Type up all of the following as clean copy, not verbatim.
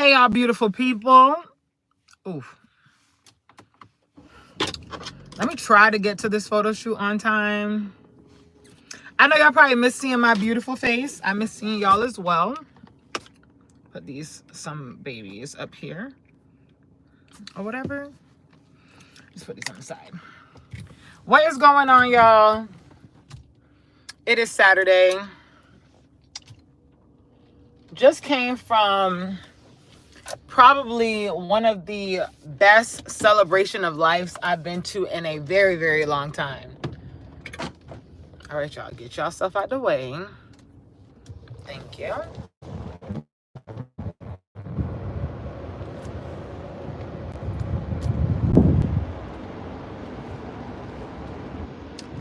Hey, y'all beautiful people. Oof. Let me try to get to this photo shoot on time. I know y'all probably miss seeing my beautiful face. I miss seeing y'all as well. Put some babies up here or whatever. Just put these on the side. What is going on, y'all? It is Saturday. Just came from probably one of the best celebration of lives I've been to in a very, very long time. All right, y'all, get yourself out the way. Thank you.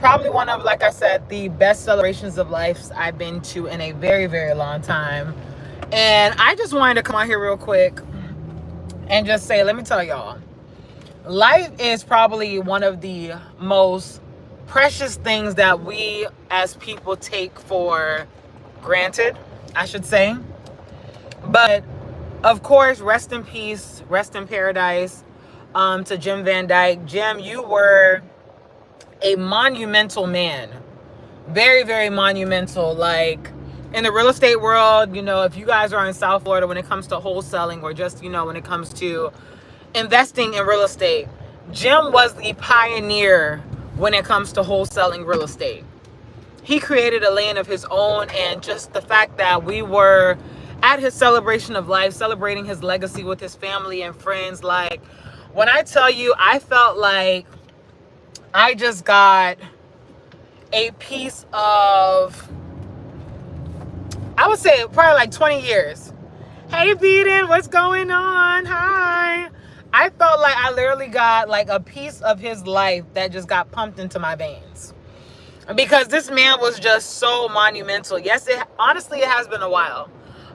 Probably one of, like I said, the best celebrations of life I've been to in a very, very long time. And I just wanted to come on here real quick and just say, let me tell y'all, life is probably one of the most precious things that we as people take for granted, I should say. But of course, rest in peace, rest in paradise, to Jim Van Dyke. Jim, you were a monumental man. Very, very monumental. Like, in the real estate world, if you guys are in South Florida, when it comes to wholesaling or just, when it comes to investing in real estate, Jim was the pioneer when it comes to wholesaling real estate. He created a lane of his own, and just the fact that we were at his celebration of life, celebrating his legacy with his family and friends, like, when I tell you, I felt like I just got a piece of, I would say probably like 20 years. Hey, Beaton, what's going on? Hi. I felt like I literally got like a piece of his life that just got pumped into my veins. Because this man was just so monumental. Yes, honestly, it has been a while.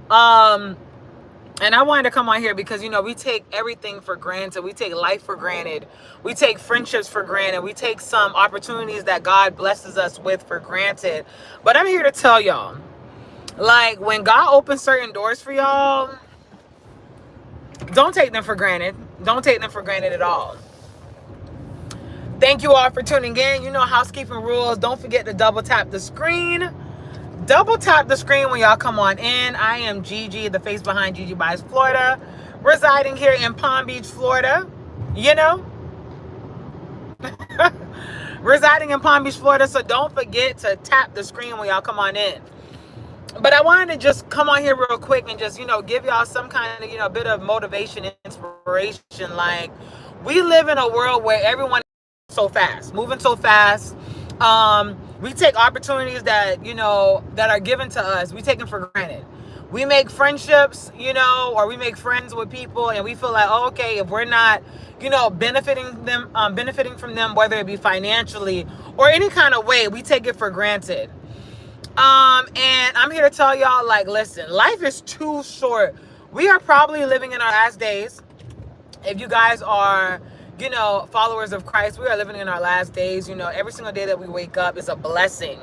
And I wanted to come on here because, we take everything for granted. We take life for granted. We take friendships for granted. We take some opportunities that God blesses us with for granted. But I'm here to tell y'all, like, when God opens certain doors for y'all, don't take them for granted. Don't take them for granted at all. Thank you all for tuning in. Housekeeping rules. Don't forget to double tap the screen. Double tap the screen when y'all come on in. I am Gigi, the face behind Gigi Buys Florida, residing here in Palm Beach, Florida. Residing in Palm Beach, Florida. So don't forget to tap the screen when y'all come on in. But I wanted to just come on here real quick and just, give y'all some kind of, bit of motivation and inspiration. Like, we live in a world where everyone is so fast, moving so fast. We take opportunities that, that are given to us. We take them for granted. We make friendships, or we make friends with people, and we feel like, oh, okay, if we're not, benefiting from them, whether it be financially or any kind of way, we take it for granted. And I'm here to tell y'all, like, listen, life is too short. We are probably living in our last days. If you guys are, followers of Christ, we are living in our last days. Every single day that we wake up is a blessing.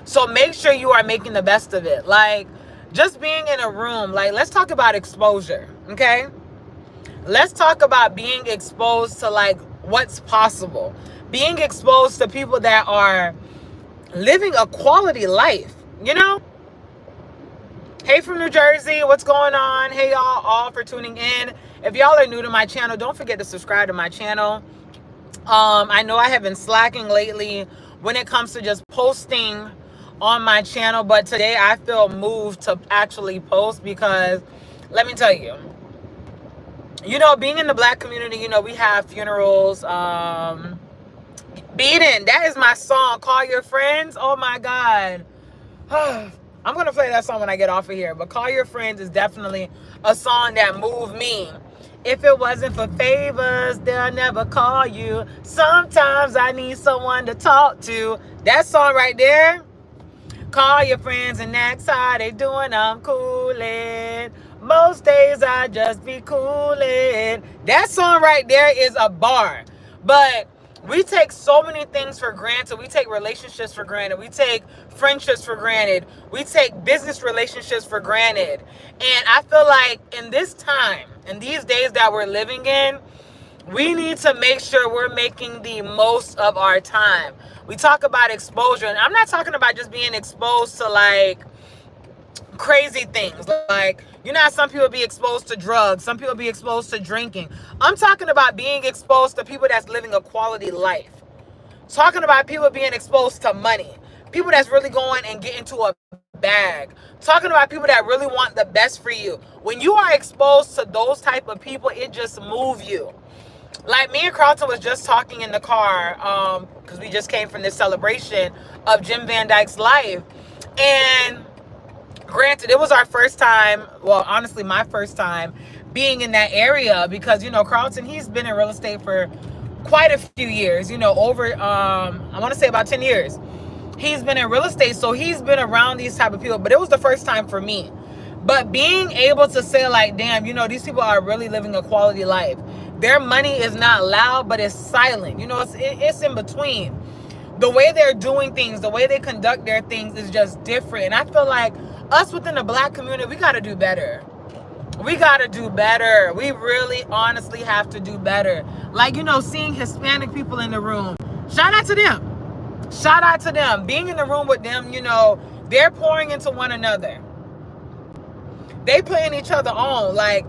So make sure you are making the best of it. Like, just being in a room, like, let's talk about exposure, okay? Let's talk about being exposed to, like, what's possible. Being exposed to people that are living a quality life, Hey from New Jersey, what's going on? Hey, y'all all for tuning in. If y'all are new to my channel, don't forget to subscribe to my channel. I know I have been slacking lately when it comes to just posting on my channel, but today I feel moved to actually post because, let me tell you, being in the Black community, we have funerals. Beaten, that is my song, Call Your Friends. Oh my God. I'm going to play that song when I get off of here. But Call Your Friends is definitely a song that moved me. If it wasn't for favors, they'll never call you. Sometimes I need someone to talk to. That song right there. Call your friends and ask how they doing. I'm coolin'. Most days I just be coolin'. That song right there is a bar. But We take so many things for granted. We take relationships for granted. We take friendships for granted. We take business relationships for granted. And I feel like in this time, in these days that we're living in, we need to make sure we're making the most of our time. We talk about exposure, and I'm not talking about just being exposed to like crazy things. Like, you know how some people be exposed to drugs, some people be exposed to drinking. I'm talking about being exposed to people that's living a quality life. Talking about people being exposed to money. People that's really going and get into a bag. Talking about people that really want the best for you. When you are exposed to those type of people, it just moves you. Like me and Carlton was just talking in the car, because we just came from this celebration of Jim Van Dyke's life. And granted, it was our first time, well, honestly, my first time being in that area, because, you know, Carlton, he's been in real estate for quite a few years, you know, over, I want to say about 10 years. He's been in real estate, so he's been around these type of people, but it was the first time for me. But being able to say like, damn, you know, these people are really living a quality life. Their money is not loud, but it's silent. You know, it's in between. The way they're doing things, the way they conduct their things is just different. And I feel like us within the Black community, we got to do better. We got to do better. We really honestly have to do better. Like, you know, seeing Hispanic people in the room. Shout out to them. Shout out to them. Being in the room with them, you know, they're pouring into one another. They putting each other on. Like,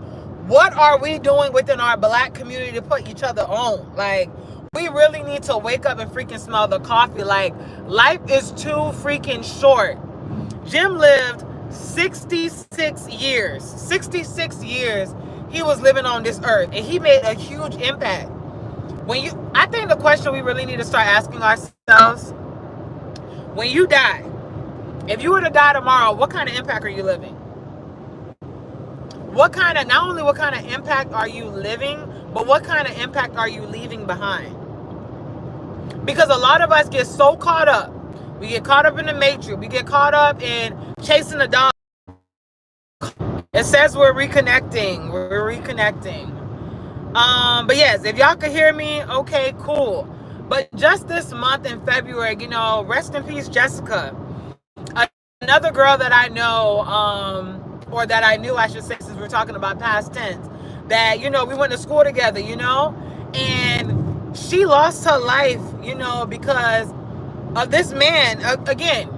what are we doing within our Black community to put each other on? Like, we really need to wake up and freaking smell the coffee. Like, life is too freaking short. Jim lived 66 years. 66 years he was living on this earth, and he made a huge impact. I think the question we really need to start asking ourselves, when you die, if you were to die tomorrow, what kind of impact are you living? Not only what kind of impact are you living, but what kind of impact are you leaving behind? Because a lot of us get so caught up. We get caught up in the matrix. We get caught up in chasing the dog. It says we're reconnecting. But yes, if y'all could hear me, okay, cool. But just this month in February, you know, rest in peace, Jessica. Another girl that I know, or that I knew, I should say, since we're talking about past tense, that, you know, we went to school together, you know, and she lost her life, you know, because of this man. Again,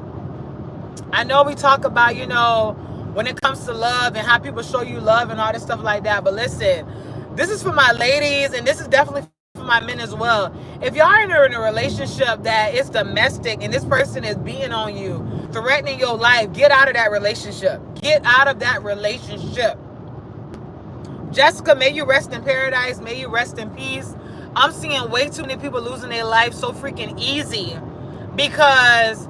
I know we talk about, you know, when it comes to love and how people show you love and all this stuff like that, but listen, this is for my ladies, and this is definitely for my men as well. If y'all are in a relationship that is domestic and this person is beating on you, threatening your life, get out of that relationship. Get out of that relationship. Jessica, may you rest in paradise. May you rest in peace. I'm seeing way too many people losing their life so freaking easy because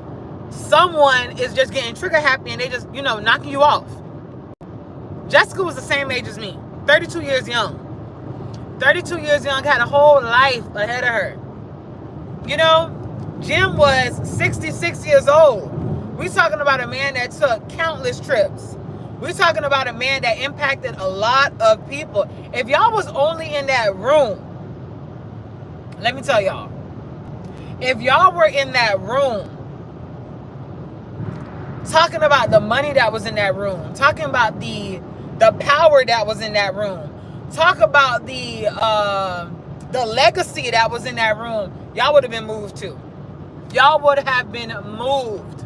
someone is just getting trigger happy and they just, you know, knocking you off. Jessica was the same age as me, 32 years young. 32 years young, had a whole life ahead of her. You know, Jim was 66 years old. We're talking about a man that took countless trips. We're talking about a man that impacted a lot of people. If y'all was only in that room, let me tell y'all, if y'all were in that room, talking about the money that was in that room, talking about the power that was in that room, talk about the legacy that was in that room, y'all would have been moved too. Y'all would have been moved.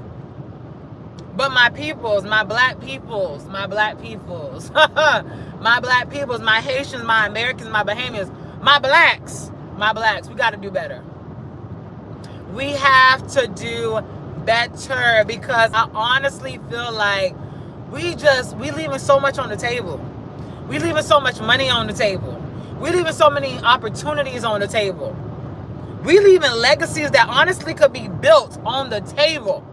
But my peoples, my black peoples, my black peoples, my black peoples, my Haitians, my Americans, my Bahamians, my blacks, we got to do better. We have to do better because I honestly feel like we leaving so much on the table. We leaving so much money on the table. We leaving so many opportunities on the table. We leaving legacies that honestly could be built on the table.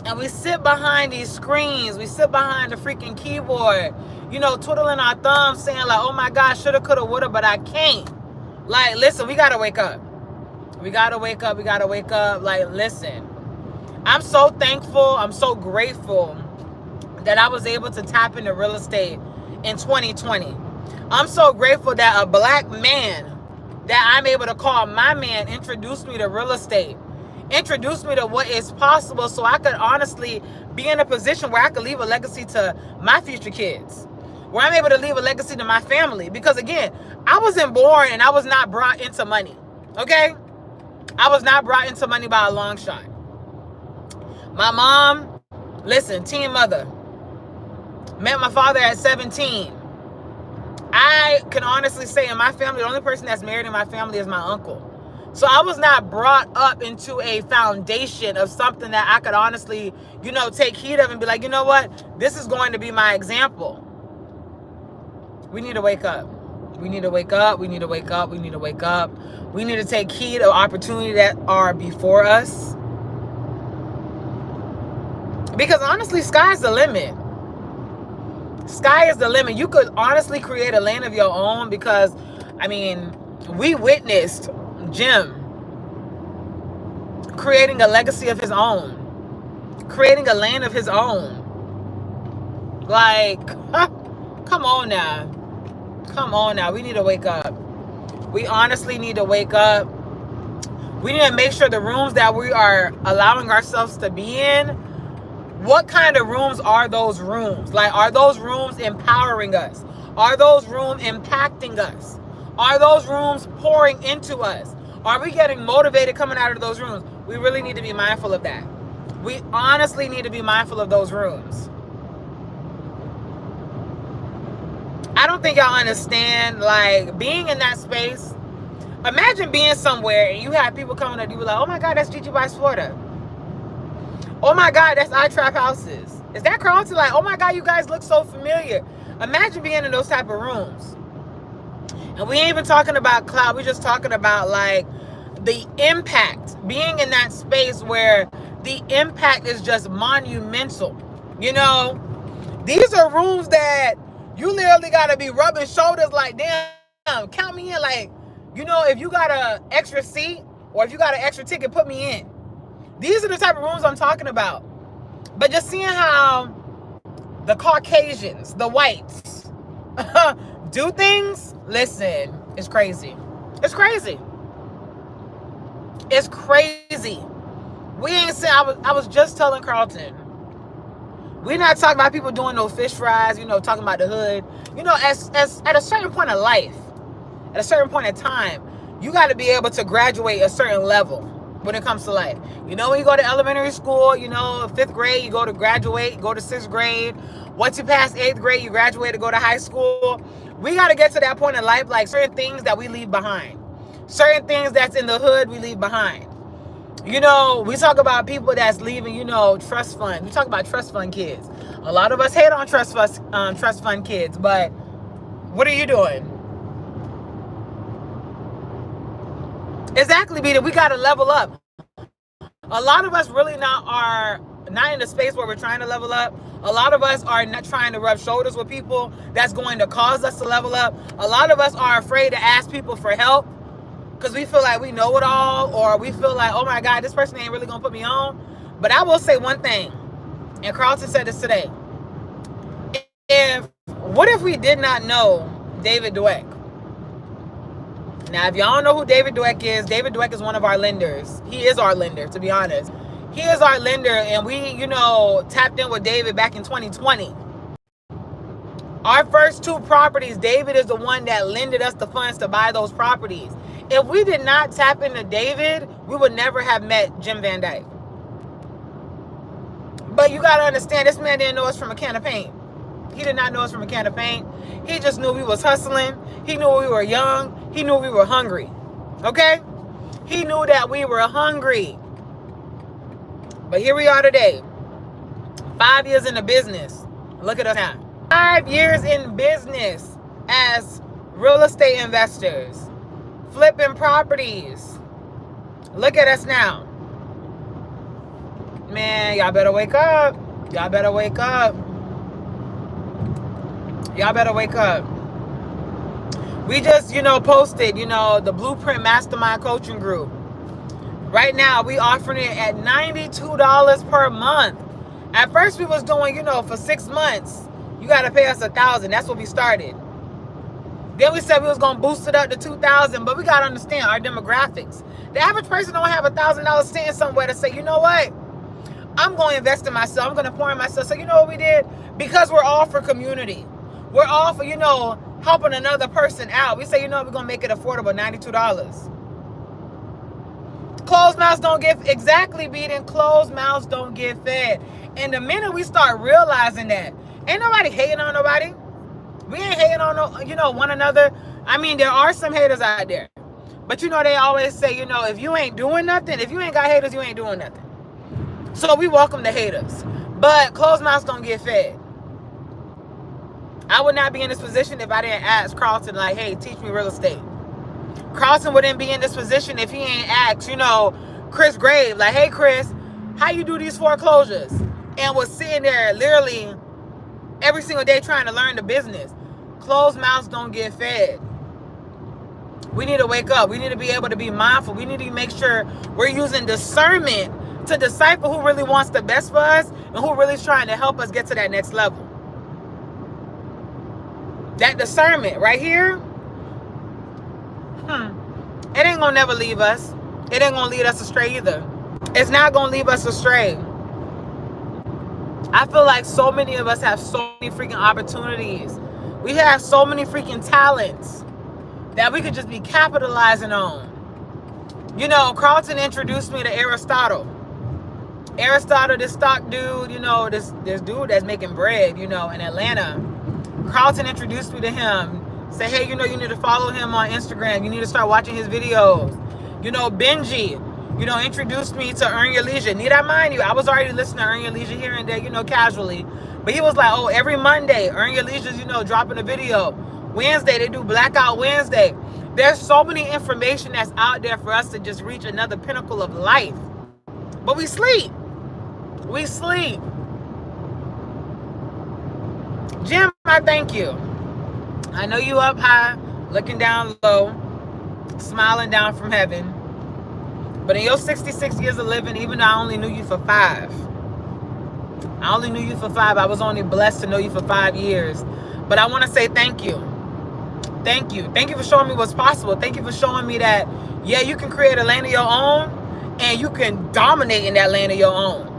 And we sit behind these screens. We sit behind the freaking keyboard, you know, twiddling our thumbs saying like, oh my gosh, shoulda, coulda, woulda, but I can't. Like, listen, we got to wake up. We got to wake up. We got to wake up. Like, listen, I'm so thankful. I'm so grateful that I was able to tap into real estate in 2020. I'm so grateful that a black man that I'm able to call my man, introduce me to real estate, introduce me to what is possible, so I could honestly be in a position where I could leave a legacy to my future kids, where I'm able to leave a legacy to my family. Because again, I wasn't born and I was not brought into money. Okay? I was not brought into money by a long shot. My mom, listen, teen mother, met my father at 17. I can honestly say in my family, the only person that's married in my family is my uncle. So I was not brought up into a foundation of something that I could honestly, take heed of and be like, you know what? This is going to be my example. We need to wake up. We need to wake up. We need to wake up. We need to wake up. We need to take heed of opportunities that are before us. Because honestly, sky's the limit. Sky is the limit. You could honestly create a lane of your own because, we witnessed Jim creating a legacy of his own, creating a lane of his own. Like, come on now. Come on now. We need to wake up. We honestly need to wake up. We need to make sure the rooms that we are allowing ourselves to be in, what kind of rooms are those rooms? Like, are those rooms empowering us? Are those rooms impacting us? Are those rooms pouring into us? Are we getting motivated coming out of those rooms? We really need to be mindful of that. We honestly need to be mindful of those rooms. I don't think y'all understand, like, being in that space. Imagine being somewhere and you have people coming up, you be like, oh my God, that's Gigi Vice Florida. Oh my God, that's iTrap Houses. Is that Carlton? Like, oh my God, you guys look so familiar. Imagine being in those type of rooms. And we ain't even talking about cloud. We're just talking about, like, the impact. Being in that space where the impact is just monumental. These are rooms that you literally got to be rubbing shoulders like, damn, count me in. Like, if you got an extra seat or if you got an extra ticket, put me in. These are the type of rooms I'm talking about. But just seeing how the Caucasians, the whites, do things, listen, it's crazy. It's crazy. It's crazy. We ain't saying, I was just telling Carlton, we're not talking about people doing no fish fries, talking about the hood. As at a certain point of life, at a certain point in time, you got to be able to graduate a certain level when it comes to life. When you go to elementary school, 5th grade, you go to graduate, you go to 6th grade. Once you pass 8th grade, you graduate to go to high school. We got to get to that point in life, like certain things that we leave behind. Certain things that's in the hood, we leave behind. We talk about people that's leaving, trust fund. We talk about trust fund kids. A lot of us hate on trust fund kids, but what are you doing? Exactly, Beta. We got to level up. A lot of us really are not in the space where we're trying to level up. A lot of us are not trying to rub shoulders with people that's going to cause us to level up. A lot of us are afraid to ask people for help because we feel like we know it all, or we feel like, oh my God, this person ain't really going to put me on. But I will say one thing, and Carlton said this today. What if we did not know David Dweck? Now, if y'all don't know who David Dweck is one of our lenders. He is our lender, to be honest. He is our lender, and we, tapped in with David back in 2020. Our first 2 properties, David is the one that lended us the funds to buy those properties. If we did not tap into David, we would never have met Jim Van Dyke. But you got to understand, this man didn't know us from a can of paint. He did not know us from a can of paint. He just knew we was hustling. He knew we were young. He knew we were hungry. Okay? He knew that we were hungry. But here we are today. 5 years in the business. Look at us now. 5 years in business as real estate investors. Flipping properties. Look at us now. Man, y'all better wake up. Y'all better wake up. Y'all better wake up. We just, posted, the Blueprint Mastermind Coaching Group. Right now, we offering it at $92 per month. At first, we was doing, for 6 months, you got to pay us $1,000. That's what we started. Then we said we was gonna boost it up to 2,000, but we gotta understand our demographics. The average person don't have $1,000 sitting somewhere to say, you know what? I'm going to invest in myself. I'm going to pour in myself. So you know what we did? Because we're all for community. We're all for, helping another person out. We say, we're going to make it affordable, $92. Closed mouths don't get, exactly, beating. Closed mouths don't get fed. And the minute we start realizing that, ain't nobody hating on nobody. We ain't hating on, one another. I mean, there are some haters out there. But, they always say, if you ain't doing nothing, if you ain't got haters, you ain't doing nothing. So we welcome the haters. But closed mouths don't get fed. I would not be in this position if I didn't ask Carlton, like, hey, teach me real estate. Carlton wouldn't be in this position if he ain't asked, Chris Grave, like, hey, Chris, how you do these foreclosures? And was sitting there literally every single day trying to learn the business. Closed mouths don't get fed. We need to wake up. We need to be able to be mindful. We need to make sure we're using discernment to decipher who really wants the best for us and who really is trying to help us get to that next level. That discernment right here, it ain't gonna never leave us. It ain't gonna lead us astray either. It's not gonna leave us astray. I feel like so many of us have so many freaking opportunities. We have so many freaking talents that we could just be capitalizing on. Carlton introduced me to Aristotle. Aristotle, this stock dude, this dude that's making bread, in Atlanta. Carlton introduced me to him. Say, hey, you need to follow him on Instagram. You need to start watching his videos. Benji, introduced me to Earn Your Leisure. Need I mind you, I was already listening to Earn Your Leisure here and there, casually. But he was like, oh, every Monday, Earn Your Leisure's, dropping a video. Wednesday, they do Blackout Wednesday. There's so many information that's out there for us to just reach another pinnacle of life. But we sleep. We sleep. Jim, I thank you. I know you up high, looking down low, smiling down from heaven. But in your 66 years of living, even though I only knew you for 5, I was only blessed to know you for 5 years. But I want to say thank you. Thank you. Thank you for showing me what's possible. Thank you for showing me that, yeah, you can create a lane of your own and you can dominate in that lane of your own.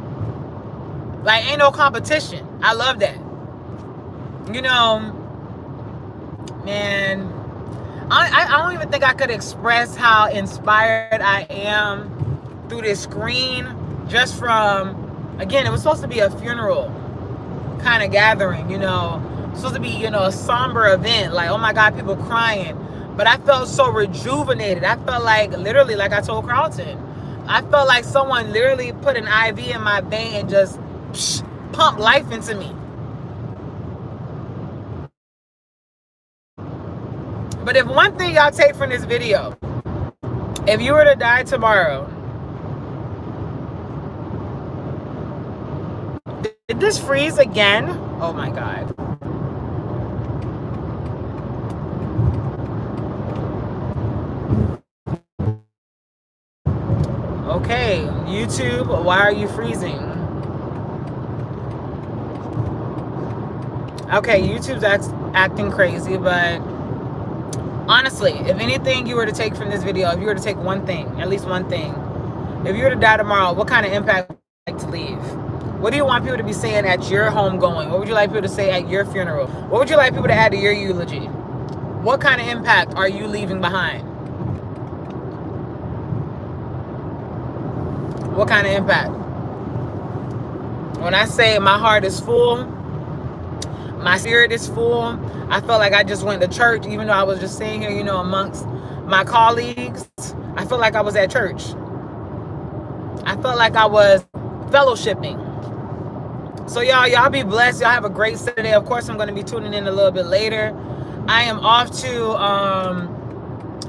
Like, ain't no competition. I love that. Man, I don't even think I could express how inspired I am through this screen just from, again, it was supposed to be a funeral kind of gathering, It's supposed to be, a somber event, like, oh my God, people crying. But I felt so rejuvenated. I felt like, literally, like I told Carlton, I felt like someone literally put an IV in my vein and just pumped life into me. But if one thing y'all take from this video, if you were to die tomorrow, did this freeze again? Oh my God. Okay, YouTube, why are you freezing? Okay, YouTube's acting crazy, but honestly, if anything you were to take from this video, if you were to take one thing, at least one thing, if you were to die tomorrow, what kind of impact would you like to leave? What do you want people to be saying at your homegoing? What would you like people to say at your funeral? What would you like people to add to your eulogy? What kind of impact are you leaving behind? What kind of impact? When I say my heart is full, my spirit is full, I felt like I just went to church, even though I was just sitting here, amongst my colleagues. I felt like I was at church. I felt like I was fellowshipping. So y'all be blessed. Y'all have a great Saturday. Of course, I'm going to be tuning in a little bit later. I am off to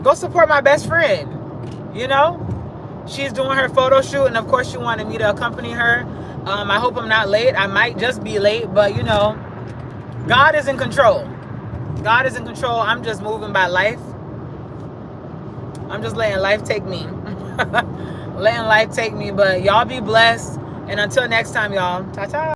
go support my best friend. She's doing her photo shoot, and of course she wanted me to accompany her. I hope I'm not late. I might just be late, but God is in control. God is in control. I'm just moving by life. I'm just letting life take me. Letting life take me. But y'all be blessed. And until next time, y'all. Ta-ta.